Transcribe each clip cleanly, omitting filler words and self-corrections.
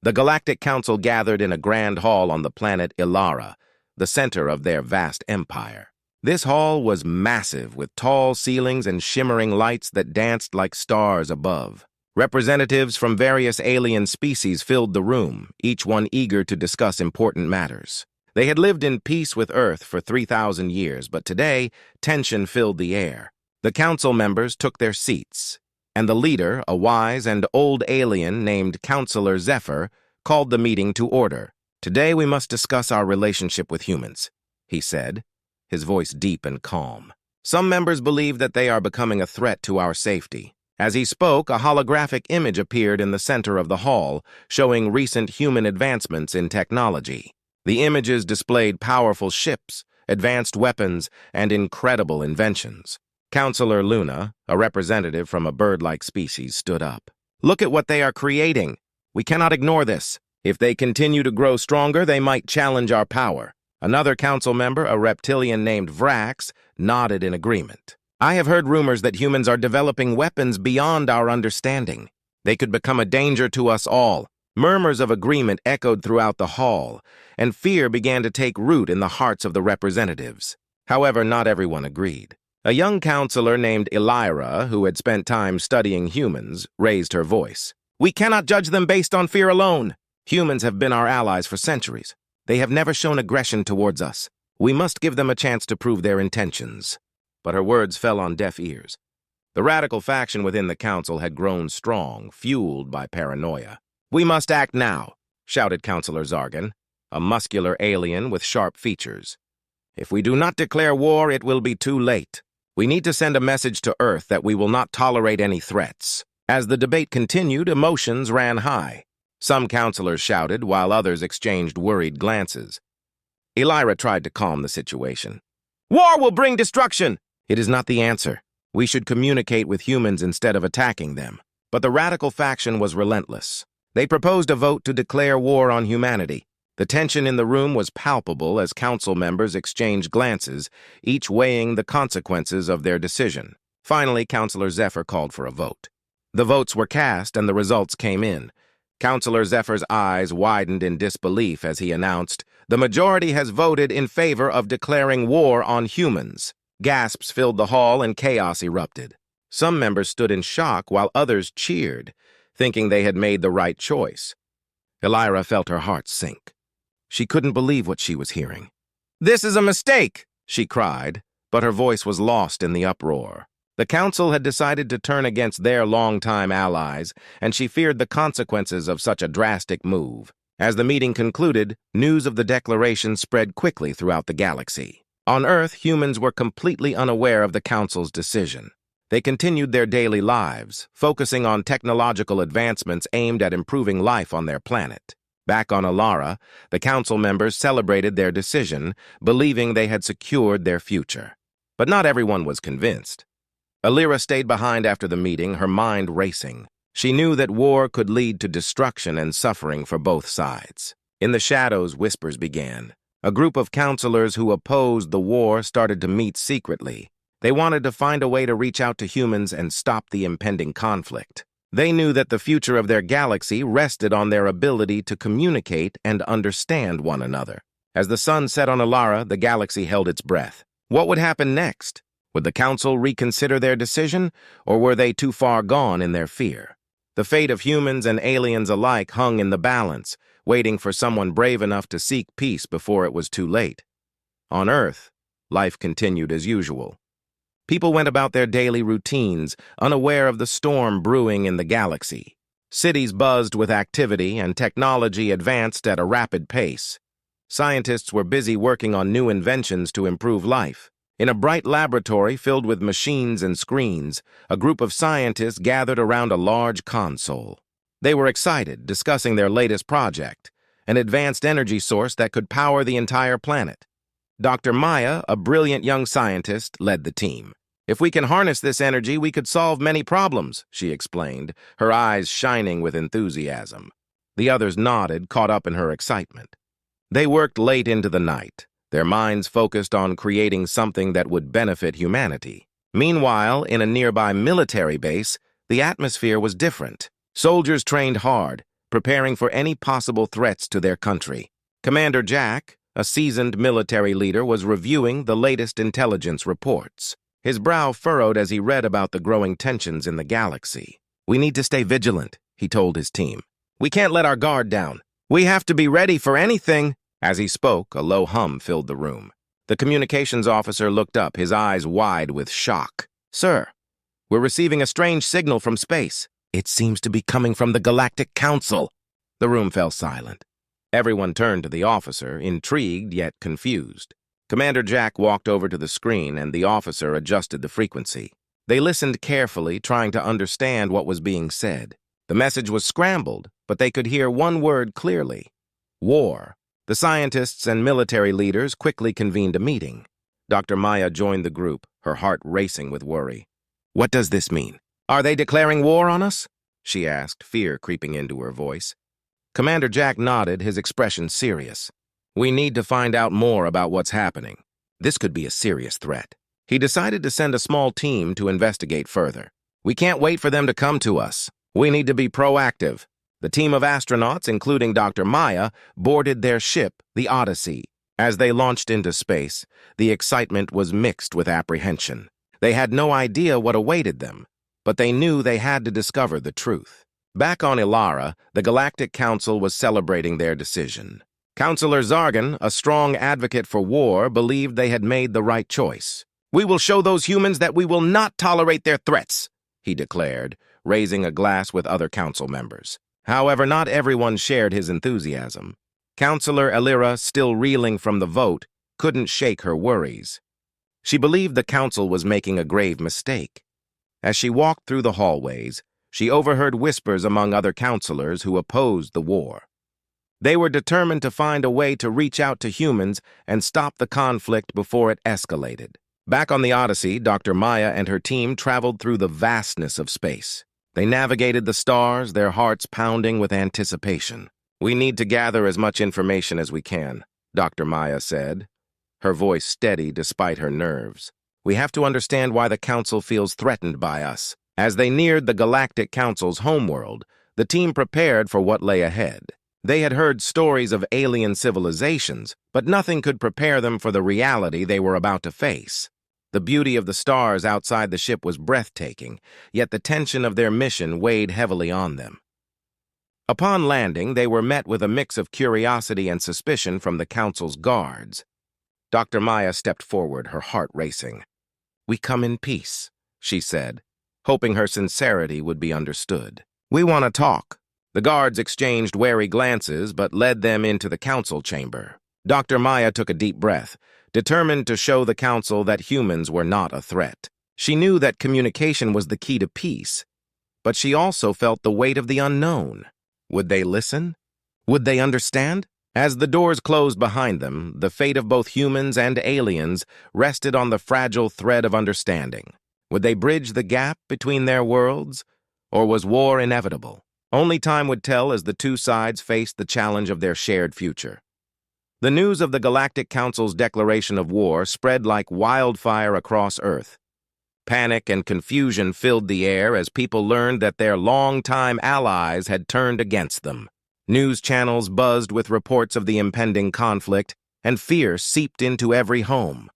The Galactic Council gathered in a grand hall on the planet Ilara, the center of their vast empire. This hall was massive, with tall ceilings and shimmering lights that danced like stars above. Representatives from various alien species filled the room, each one eager to discuss important matters. They had lived in peace with Earth for 3,000 years, but today, tension filled the air. The council members took their seats, and the leader, a wise and old alien named Counselor Zephyr, called the meeting to order. "Today we must discuss our relationship with humans," he said, his voice deep and calm. "Some members believe that they are becoming a threat to our safety." As he spoke, a holographic image appeared in the center of the hall, showing recent human advancements in technology. The images displayed powerful ships, advanced weapons, and incredible inventions. Counselor Luna, a representative from a bird-like species, stood up. "Look at what they are creating. We cannot ignore this. If they continue to grow stronger, they might challenge our power." Another council member, a reptilian named Vrax, nodded in agreement. "I have heard rumors that humans are developing weapons beyond our understanding. They could become a danger to us all." Murmurs of agreement echoed throughout the hall, and fear began to take root in the hearts of the representatives. However, not everyone agreed. A young counselor named Elira, who had spent time studying humans, raised her voice. "We cannot judge them based on fear alone. Humans have been our allies for centuries. They have never shown aggression towards us. We must give them a chance to prove their intentions." But her words fell on deaf ears. The radical faction within the council had grown strong, fueled by paranoia. "We must act now," shouted Counselor Zargan, a muscular alien with sharp features. "If we do not declare war, it will be too late. We need to send a message to Earth that we will not tolerate any threats." As the debate continued, emotions ran high. Some counselors shouted, while others exchanged worried glances. Elira tried to calm the situation. "War will bring destruction!" "It is not the answer. We should communicate with humans instead of attacking them." But the radical faction was relentless. They proposed a vote to declare war on humanity. The tension in the room was palpable as council members exchanged glances, each weighing the consequences of their decision. Finally, Counselor Zephyr called for a vote. The votes were cast and the results came in. Counselor Zephyr's eyes widened in disbelief as he announced, "The majority has voted in favor of declaring war on humans." Gasps filled the hall and chaos erupted. Some members stood in shock while others cheered, thinking they had made the right choice. Elira felt her heart sink. She couldn't believe what she was hearing. "This is a mistake!" she cried, but her voice was lost in the uproar. The council had decided to turn against their longtime allies, and she feared the consequences of such a drastic move. As the meeting concluded, news of the declaration spread quickly throughout the galaxy. On Earth, humans were completely unaware of the council's decision. They continued their daily lives, focusing on technological advancements aimed at improving life on their planet. Back on Ilara, the council members celebrated their decision, believing they had secured their future. But not everyone was convinced. Elira stayed behind after the meeting, her mind racing. She knew that war could lead to destruction and suffering for both sides. In the shadows, whispers began. A group of counselors who opposed the war started to meet secretly. They wanted to find a way to reach out to humans and stop the impending conflict. They knew that the future of their galaxy rested on their ability to communicate and understand one another. As the sun set on Ilara, the galaxy held its breath. What would happen next? Would the council reconsider their decision, or were they too far gone in their fear? The fate of humans and aliens alike hung in the balance, waiting for someone brave enough to seek peace before it was too late. On Earth, life continued as usual. People went about their daily routines, unaware of the storm brewing in the galaxy. Cities buzzed with activity, and technology advanced at a rapid pace. Scientists were busy working on new inventions to improve life. In a bright laboratory filled with machines and screens, a group of scientists gathered around a large console. They were excited, discussing their latest project, an advanced energy source that could power the entire planet. Dr. Maya, a brilliant young scientist, led the team. "If we can harness this energy, we could solve many problems," she explained, her eyes shining with enthusiasm. The others nodded, caught up in her excitement. They worked late into the night, their minds focused on creating something that would benefit humanity. Meanwhile, in a nearby military base, the atmosphere was different. Soldiers trained hard, preparing for any possible threats to their country. Commander Jack, a seasoned military leader, was reviewing the latest intelligence reports. His brow furrowed as he read about the growing tensions in the galaxy. "We need to stay vigilant," he told his team. "We can't let our guard down. We have to be ready for anything." As he spoke, a low hum filled the room. The communications officer looked up, his eyes wide with shock. "Sir, we're receiving a strange signal from space. It seems to be coming from the Galactic Council." The room fell silent. Everyone turned to the officer, intrigued yet confused. Commander Jack walked over to the screen, and the officer adjusted the frequency. They listened carefully, trying to understand what was being said. The message was scrambled, but they could hear one word clearly: war. The scientists and military leaders quickly convened a meeting. Dr. Maya joined the group, her heart racing with worry. "What does this mean? Are they declaring war on us?" she asked, fear creeping into her voice. Commander Jack nodded, his expression serious. "We need to find out more about what's happening. This could be a serious threat." He decided to send a small team to investigate further. "We can't wait for them to come to us. We need to be proactive." The team of astronauts, including Dr. Maya, boarded their ship, the Odyssey. As they launched into space, the excitement was mixed with apprehension. They had no idea what awaited them, but they knew they had to discover the truth. Back on Ilara, the Galactic Council was celebrating their decision. Councillor Zargan, a strong advocate for war, believed they had made the right choice. "We will show those humans that we will not tolerate their threats," he declared, raising a glass with other council members. However, not everyone shared his enthusiasm. Councillor Elira, still reeling from the vote, couldn't shake her worries. She believed the council was making a grave mistake. As she walked through the hallways, she overheard whispers among other councillors who opposed the war. They were determined to find a way to reach out to humans and stop the conflict before it escalated. Back on the Odyssey, Dr. Maya and her team traveled through the vastness of space. They navigated the stars, their hearts pounding with anticipation. "We need to gather as much information as we can," Dr. Maya said, her voice steady despite her nerves. "We have to understand why the Council feels threatened by us." As they neared the Galactic Council's homeworld, the team prepared for what lay ahead. They had heard stories of alien civilizations, but nothing could prepare them for the reality they were about to face. The beauty of the stars outside the ship was breathtaking, yet the tension of their mission weighed heavily on them. Upon landing, they were met with a mix of curiosity and suspicion from the Council's guards. Dr. Maya stepped forward, her heart racing. "We come in peace," she said, hoping her sincerity would be understood. "We want to talk." The guards exchanged wary glances, but led them into the council chamber. Dr. Maya took a deep breath, determined to show the council that humans were not a threat. She knew that communication was the key to peace, but she also felt the weight of the unknown. Would they listen? Would they understand? As the doors closed behind them, the fate of both humans and aliens rested on the fragile thread of understanding. Would they bridge the gap between their worlds, or was war inevitable? Only time would tell as the two sides faced the challenge of their shared future. The news of the Galactic Council's declaration of war spread like wildfire across Earth. Panic and confusion filled the air as people learned that their longtime allies had turned against them. News channels buzzed with reports of the impending conflict, and fear seeped into every home.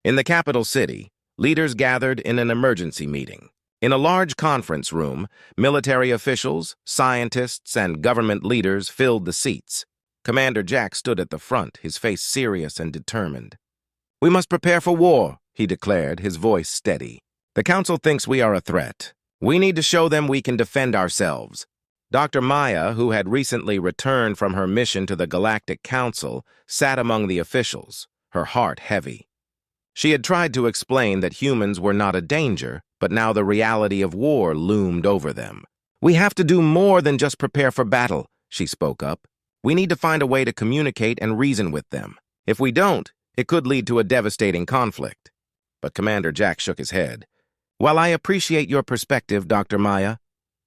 In the capital city, leaders gathered in an emergency meeting. In a large conference room, military officials, scientists, and government leaders filled the seats. Commander Jack stood at the front, his face serious and determined. "We must prepare for war," he declared, his voice steady. "The Council thinks we are a threat. We need to show them we can defend ourselves." Dr. Maya, who had recently returned from her mission to the Galactic Council, sat among the officials, her heart heavy. She had tried to explain that humans were not a danger, but now the reality of war loomed over them. "We have to do more than just prepare for battle," she spoke up. "We need to find a way to communicate and reason with them. If we don't, it could lead to a devastating conflict." But Commander Jack shook his head. "While I appreciate your perspective, Dr. Maya,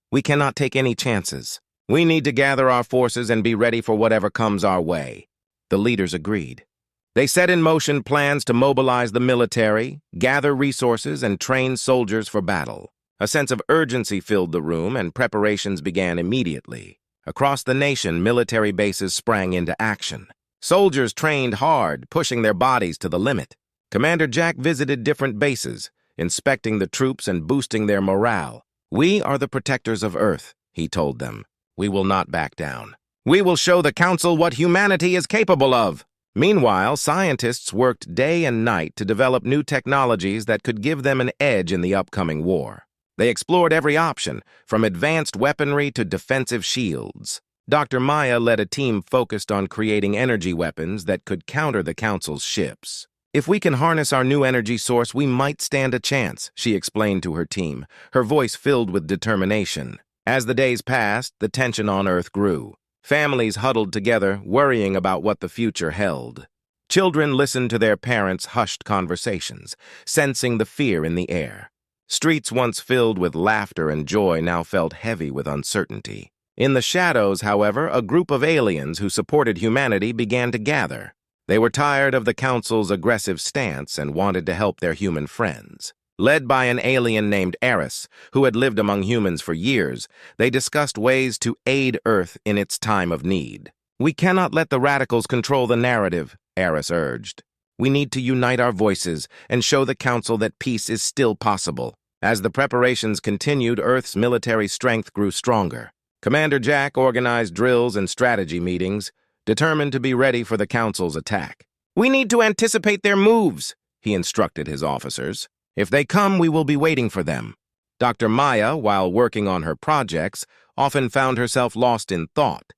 we cannot take any chances. We need to gather our forces and be ready for whatever comes our way." The leaders agreed. They set in motion plans to mobilize the military, gather resources, and train soldiers for battle. A sense of urgency filled the room, and preparations began immediately. Across the nation, military bases sprang into action. Soldiers trained hard, pushing their bodies to the limit. Commander Jack visited different bases, inspecting the troops and boosting their morale. "We are the protectors of Earth," he told them. "We will not back down. We will show the Council what humanity is capable of." Meanwhile, scientists worked day and night to develop new technologies that could give them an edge in the upcoming war. They explored every option, from advanced weaponry to defensive shields. Dr. Maya led a team focused on creating energy weapons that could counter the Council's ships. "If we can harness our new energy source, we might stand a chance," she explained to her team, her voice filled with determination. As the days passed, the tension on Earth grew. Families huddled together, worrying about what the future held. Children listened to their parents' hushed conversations, sensing the fear in the air. Streets once filled with laughter and joy now felt heavy with uncertainty. In the shadows, however, a group of aliens who supported humanity began to gather. They were tired of the Council's aggressive stance and wanted to help their human friends. Led by an alien named Eris, who had lived among humans for years, they discussed ways to aid Earth in its time of need. "We cannot let the radicals control the narrative," Eris urged. "We need to unite our voices and show the Council that peace is still possible." As the preparations continued, Earth's military strength grew stronger. Commander Jack organized drills and strategy meetings, determined to be ready for the Council's attack. "We need to anticipate their moves," he instructed his officers. "If they come, we will be waiting for them." Dr. Maya, while working on her projects, often found herself lost in thought.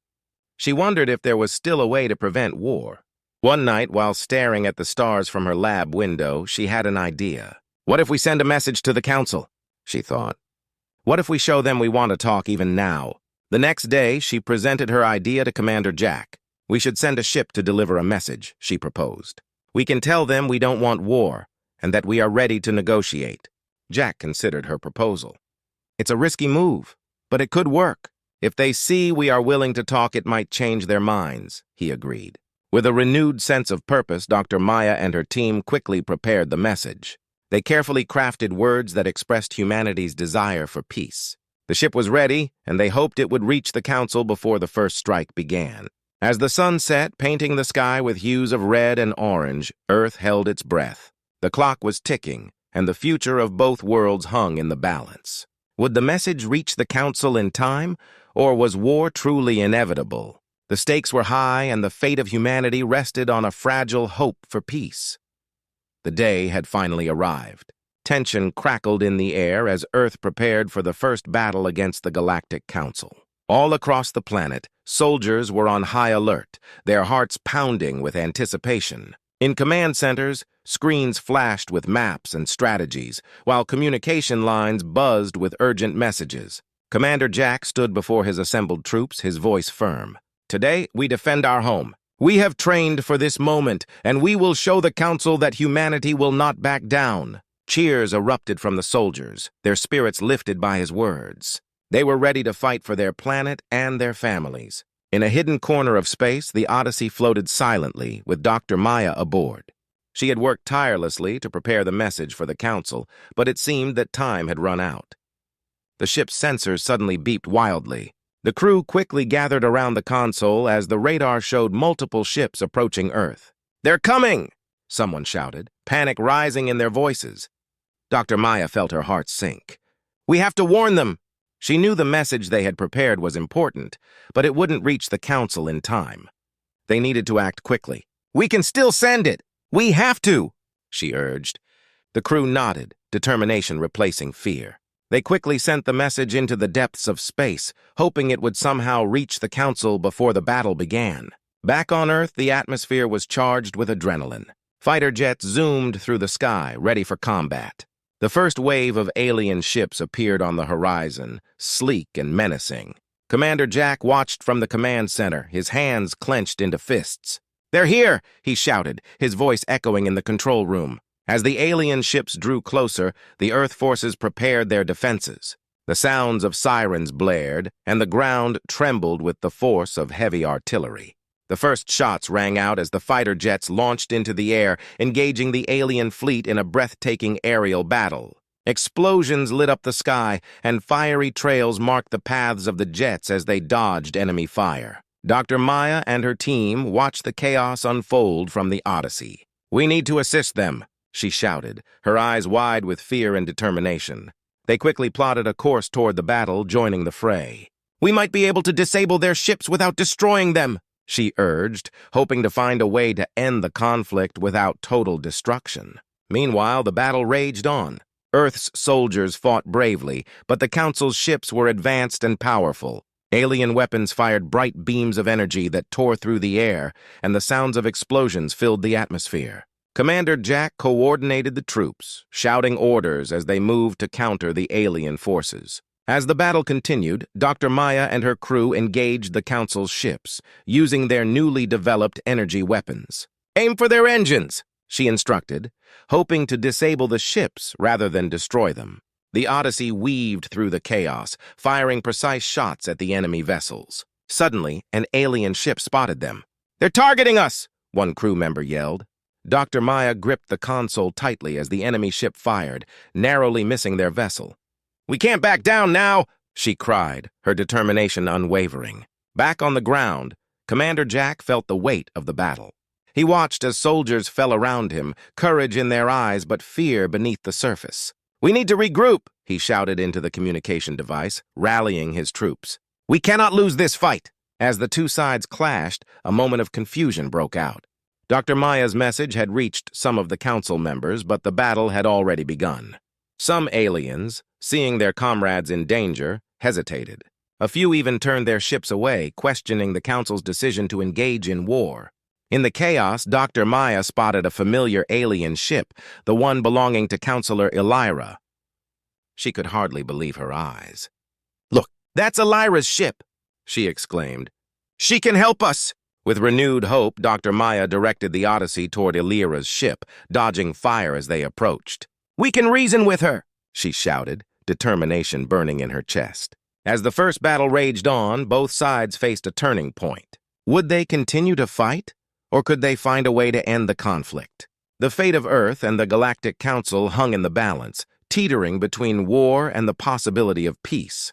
She wondered if there was still a way to prevent war. One night, while staring at the stars from her lab window, she had an idea. "What if we send a message to the Council?" she thought. "What if we show them we want to talk even now?" The next day, she presented her idea to Commander Jack. "We should send a ship to deliver a message," she proposed. "We can tell them we don't want war, and that we are ready to negotiate." Jack considered her proposal. "It's a risky move, but it could work. If they see we are willing to talk, it might change their minds," he agreed. With a renewed sense of purpose, Dr. Maya and her team quickly prepared the message. They carefully crafted words that expressed humanity's desire for peace. The ship was ready, and they hoped it would reach the Council before the first strike began. As the sun set, painting the sky with hues of red and orange, Earth held its breath. The clock was ticking, and the future of both worlds hung in the balance. Would the message reach the Council in time, or was war truly inevitable? The stakes were high, and the fate of humanity rested on a fragile hope for peace. The day had finally arrived. Tension crackled in the air as Earth prepared for the first battle against the Galactic Council. All across the planet, soldiers were on high alert, their hearts pounding with anticipation. In command centers, screens flashed with maps and strategies, while communication lines buzzed with urgent messages. Commander Jack stood before his assembled troops, his voice firm. "Today, we defend our home. We have trained for this moment, and we will show the Council that humanity will not back down." Cheers erupted from the soldiers, their spirits lifted by his words. They were ready to fight for their planet and their families. In a hidden corner of space, the Odyssey floated silently, with Dr. Maya aboard. She had worked tirelessly to prepare the message for the Council, but it seemed that time had run out. The ship's sensors suddenly beeped wildly. The crew quickly gathered around the console as the radar showed multiple ships approaching Earth. "They're coming!" someone shouted, panic rising in their voices. Dr. Maya felt her heart sink. "We have to warn them!" She knew the message they had prepared was important, but it wouldn't reach the Council in time. They needed to act quickly. "We can still send it! We have to!" she urged. The crew nodded, determination replacing fear. They quickly sent the message into the depths of space, hoping it would somehow reach the Council before the battle began. Back on Earth, the atmosphere was charged with adrenaline. Fighter jets zoomed through the sky, ready for combat. The first wave of alien ships appeared on the horizon, sleek and menacing. Commander Jack watched from the command center, his hands clenched into fists. "They're here!" he shouted, his voice echoing in the control room. As the alien ships drew closer, the Earth forces prepared their defenses. The sounds of sirens blared, and the ground trembled with the force of heavy artillery. The first shots rang out as the fighter jets launched into the air, engaging the alien fleet in a breathtaking aerial battle. Explosions lit up the sky, and fiery trails marked the paths of the jets as they dodged enemy fire. Dr. Maya and her team watched the chaos unfold from the Odyssey. "We need to assist them," she shouted, her eyes wide with fear and determination. They quickly plotted a course toward the battle, joining the fray. "We might be able to disable their ships without destroying them," she urged, hoping to find a way to end the conflict without total destruction. Meanwhile, the battle raged on. Earth's soldiers fought bravely, but the Council's ships were advanced and powerful. Alien weapons fired bright beams of energy that tore through the air, and the sounds of explosions filled the atmosphere. Commander Jack coordinated the troops, shouting orders as they moved to counter the alien forces. As the battle continued, Dr. Maya and her crew engaged the Council's ships, using their newly developed energy weapons. "Aim for their engines," she instructed, hoping to disable the ships rather than destroy them. The Odyssey weaved through the chaos, firing precise shots at the enemy vessels. Suddenly, an alien ship spotted them. "They're targeting us!" one crew member yelled. Dr. Maya gripped the console tightly as the enemy ship fired, narrowly missing their vessel. "We can't back down now!" she cried, her determination unwavering. Back on the ground, Commander Jack felt the weight of the battle. He watched as soldiers fell around him, courage in their eyes but fear beneath the surface. "We need to regroup," he shouted into the communication device, rallying his troops. "We cannot lose this fight." As the two sides clashed, a moment of confusion broke out. Dr. Maya's message had reached some of the council members, but the battle had already begun. Some aliens, seeing their comrades in danger, hesitated. A few even turned their ships away, questioning the council's decision to engage in war. In the chaos, Dr. Maya spotted a familiar alien ship, the one belonging to Counselor Elira. She could hardly believe her eyes. "Look, that's Elira's ship," she exclaimed. "She can help us!" With renewed hope, Dr. Maya directed the Odyssey toward Elira's ship, dodging fire as they approached. "We can reason with her!" she shouted, determination burning in her chest. As the first battle raged on, both sides faced a turning point. Would they continue to fight, or could they find a way to end the conflict? The fate of Earth and the Galactic Council hung in the balance, teetering between war and the possibility of peace.